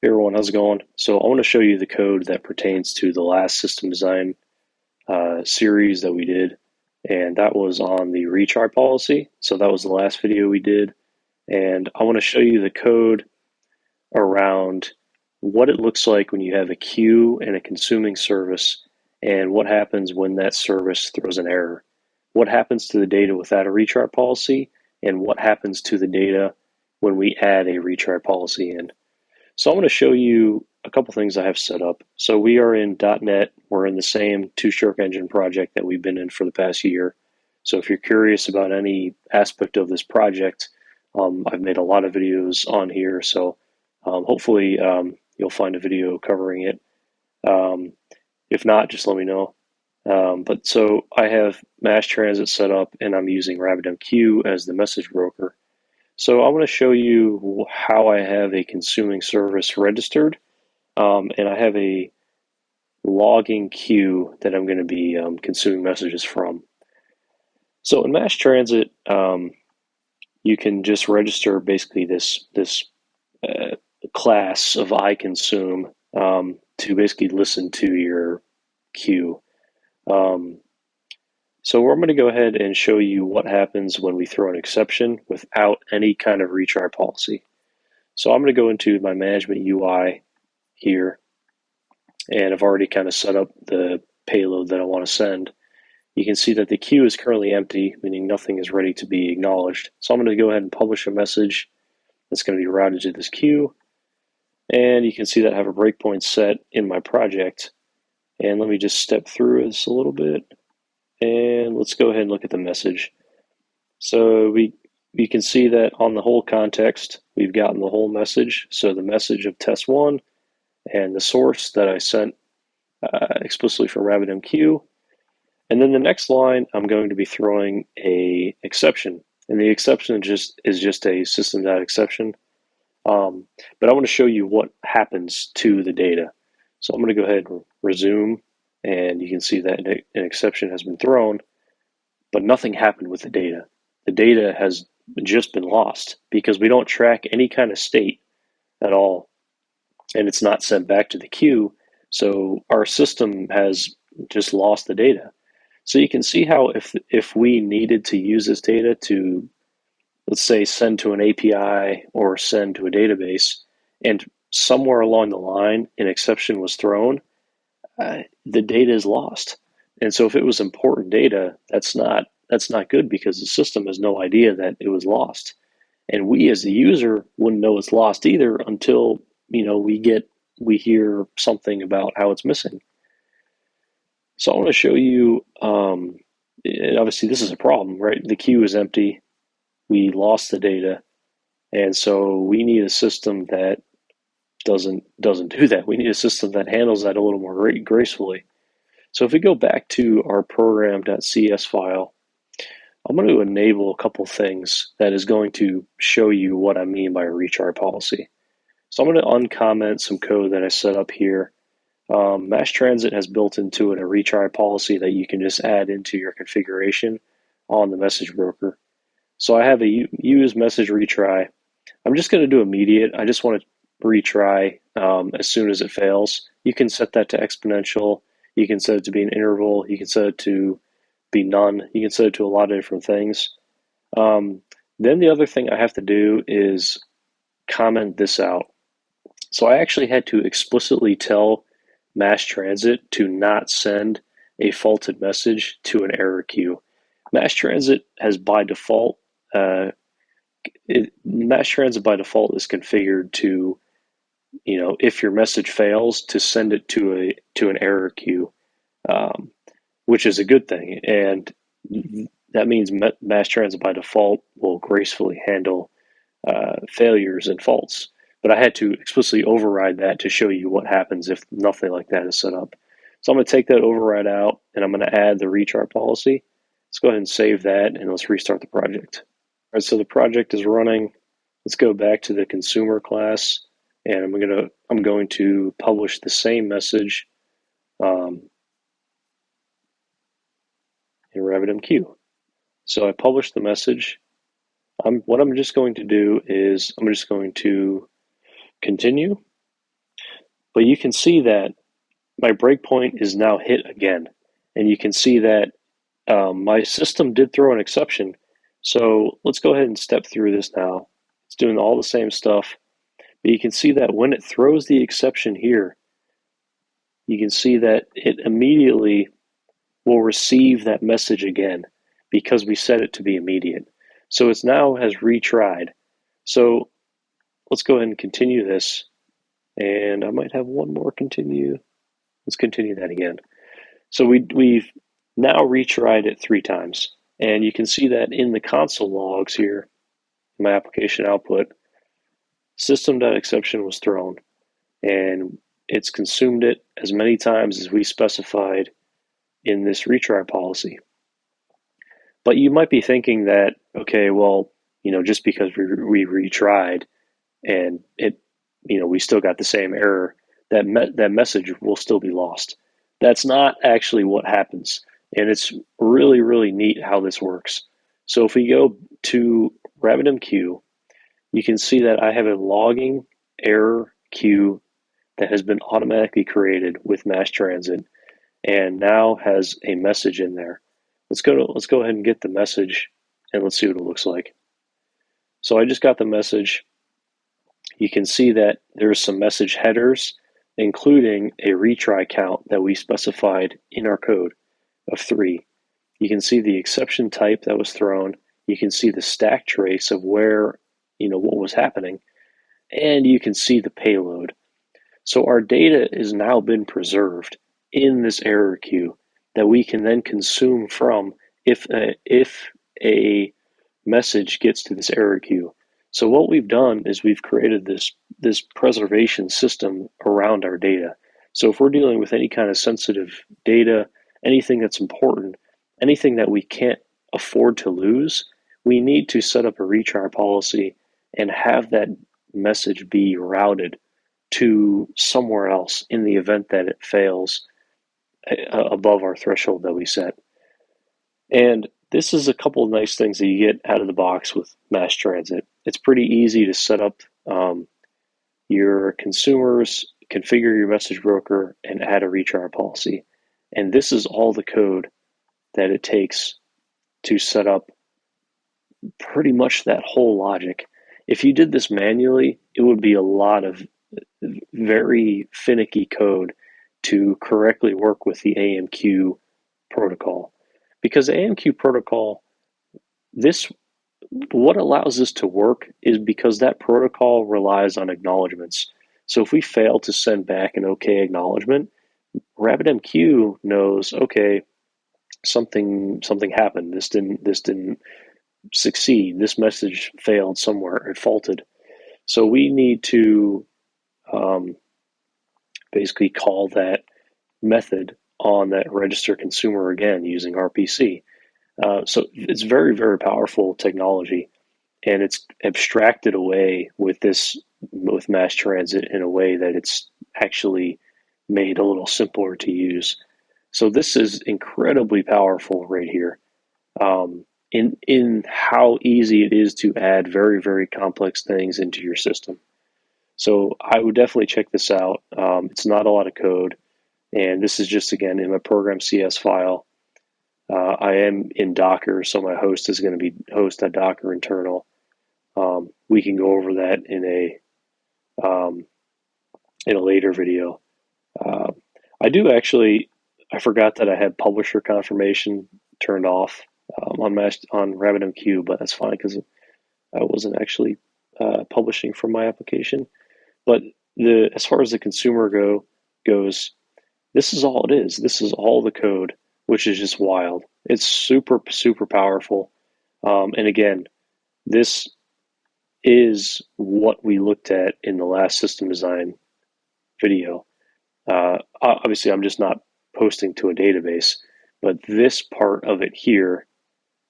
Hey everyone, how's it going? So I want to show you the code that pertains to the last system design series that we did, and that was on the retry policy. So that was the last video we did, and I want to show you the code around what it looks like when you have a queue and a consuming service, and what happens when that service throws an error. What happens to the data without a retry policy, and what happens to the data when we add a retry policy in. So I'm going to show you a couple things I have set up. So we are in .NET. We're in the same two-stroke engine project that we've been in for the past year. So if you're curious about any aspect of this project, I've made a lot of videos on here. So hopefully you'll find a video covering it. If not, just let me know. But so I have MassTransit set up, and I'm using RabbitMQ as the message broker. So I want to show you how I have a consuming service registered, and I have a logging queue that I'm going to be consuming messages from. So in MassTransit, you can just register basically this class of iConsume to basically listen to your queue. So I'm going to go ahead and show you what happens when we throw an exception without any kind of retry policy. So I'm going to go into my management UI here, and I've already kind of set up the payload that I want to send. You can see that the queue is currently empty, meaning nothing is ready to be acknowledged. So I'm going to go ahead and publish a message that's going to be routed to this queue. And you can see that I have a breakpoint set in my project. And let me just step through this a little bit. And let's go ahead and look at the message. So you can see that on the whole context, we've gotten the whole message. So the message of test 1 and the source that I sent explicitly from RabbitMQ. And then the next line, I'm going to be throwing a exception. And the exception is just a system.exception. But I want to show you what happens to the data. So I'm going to go ahead and resume, and you can see that an exception has been thrown, but nothing happened with the data. The data has just been lost because we don't track any kind of state at all, and it's not sent back to the queue. So our system has just lost the data. So you can see how if we needed to use this data to, let's say, send to an API or send to a database, and somewhere along the line an exception was thrown, the data is lost. And so if it was important data, that's not good because the system has no idea that it was lost. And we as the user wouldn't know it's lost either until we hear something about how it's missing. So I want to show you, obviously this is a problem, right? The queue is empty. We lost the data. And so we need a system that doesn't do that. We need a system that handles that a little more gracefully. So if we go back to our program.cs file, I'm going to enable a couple things that is going to show you what I mean by a retry policy. So I'm going to uncomment some code that I set up here. MassTransit has built into it a retry policy that you can just add into your configuration on the message broker. So I have a use message retry. I'm just going to do immediate. I just want to retry as soon as it fails. You can set that to exponential. You can set it to be an interval. You can set it to be none. You can set it to a lot of different things. Then the other thing I have to do is comment this out. So I actually had to explicitly tell MassTransit to not send a faulted message to an error queue. MassTransit has by default, MassTransit by default is configured to, if your message fails, to send it to an error queue, which is a good thing. And that means MassTransit by default will gracefully handle failures and faults. But I had to explicitly override that to show you what happens if nothing like that is set up. So I'm going to take that override out, and I'm going to add the retry policy. Let's go ahead and save that, and let's restart the project. All right, so the project is running. Let's go back to the consumer class, and I'm going to publish the same message in RabbitMQ. So I published the message. What I'm just going to do is I'm just going to continue, But you can see that my breakpoint is now hit again. And you can see that my system did throw an exception. So let's go ahead and step through this now. It's doing all the same stuff. But you can see that when it throws the exception here, you can see that it immediately will receive that message again because we set it to be immediate. So it's now has retried. So let's go ahead and continue this. And I might have one more continue. Let's continue that again. So we've now retried it 3 times. And you can see that in the console logs here, my application output, system.exception was thrown. And it's consumed it as many times as we specified in this retry policy. But you might be thinking that, okay, well, just because we retried and it, we still got the same error, that message will still be lost. That's not actually what happens. And it's really, really neat how this works. So if we go to RabbitMQ, you can see that I have a logging error queue that has been automatically created with MassTransit and now has a message in there. Let's go ahead and get the message and let's see what it looks like. So I just got the message. You can see that there's some message headers, including a retry count that we specified in our code of 3. You can see the exception type that was thrown. You can see the stack trace of where, what was happening, and you can see the payload. So our data has now been preserved in this error queue that we can then consume from if a message gets to this error queue. So what we've done is we've created this preservation system around our data. So if we're dealing with any kind of sensitive data, anything that's important, anything that we can't afford to lose, we need to set up a retry policy and have that message be routed to somewhere else in the event that it fails above our threshold that we set. And this is a couple of nice things that you get out of the box with MassTransit. It's pretty easy to set up your consumers, configure your message broker, and add a retry policy. And this is all the code that it takes to set up pretty much that whole logic. If you did this manually, it would be a lot of very finicky code to correctly work with the AMQ protocol. Because the AMQ protocol, what allows this to work is because that protocol relies on acknowledgements. So if we fail to send back an OK acknowledgement, RabbitMQ knows, okay, something happened. This didn't succeed. This message failed somewhere. It faulted. So we need to basically call that method on that register consumer again using RPC. So it's very, very powerful technology, and it's abstracted away with MassTransit in a way that it's actually made a little simpler to use. So this is incredibly powerful right here in how easy it is to add very, very complex things into your system. So I would definitely check this out. It's not a lot of code, and this is just, again, in my program CS file. I am in Docker, so my host is going to be host.docker internal. We can go over that in a later video. I forgot that I had publisher confirmation turned off on RabbitMQ, but that's fine because I wasn't actually publishing from my application. But as far as the consumer goes, this is all it is. This is all the code, which is just wild. It's super, super powerful. And again, this is what we looked at in the last system design video. Obviously, I'm just not posting to a database, but this part of it here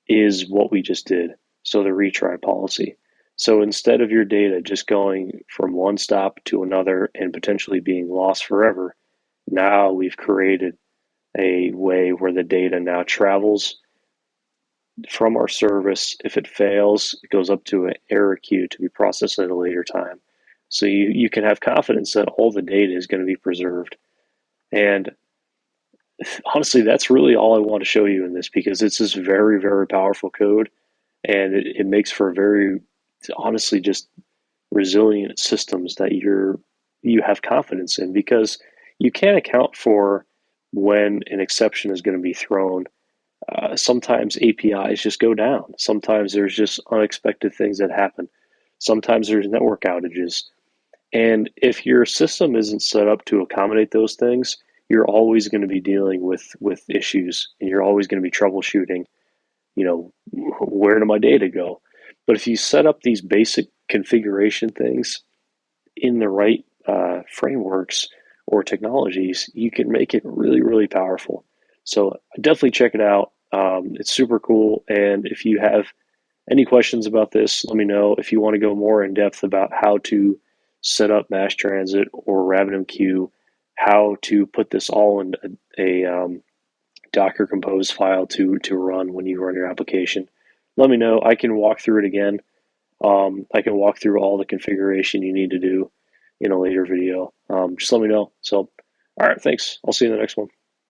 is what we just did. So the retry policy. So instead of your data just going from one stop to another and potentially being lost forever, now we've created a way where the data now travels from our service. If it fails, it goes up to an error queue to be processed at a later time. So you can have confidence that all the data is going to be preserved. And honestly, that's really all I want to show you in this, because it's this very, very powerful code, and it makes for very, honestly, just resilient systems that you have confidence in, because you can't account for when an exception is going to be thrown. Sometimes APIs just go down. Sometimes there's just unexpected things that happen. Sometimes there's network outages. And if your system isn't set up to accommodate those things, you're always going to be dealing with issues, and you're always going to be troubleshooting, where did my data go? But if you set up these basic configuration things in the right frameworks or technologies, you can make it really, really powerful. So definitely check it out. It's super cool. And if you have any questions about this, let me know. If you want to go more in depth about how to set up MassTransit or RabbitMQ, how to put this all in a Docker Compose file to run when you run your application, let me know. I can walk through it again. I can walk through all the configuration you need to do in a later video. Just let me know. So, all right, thanks. I'll see you in the next one.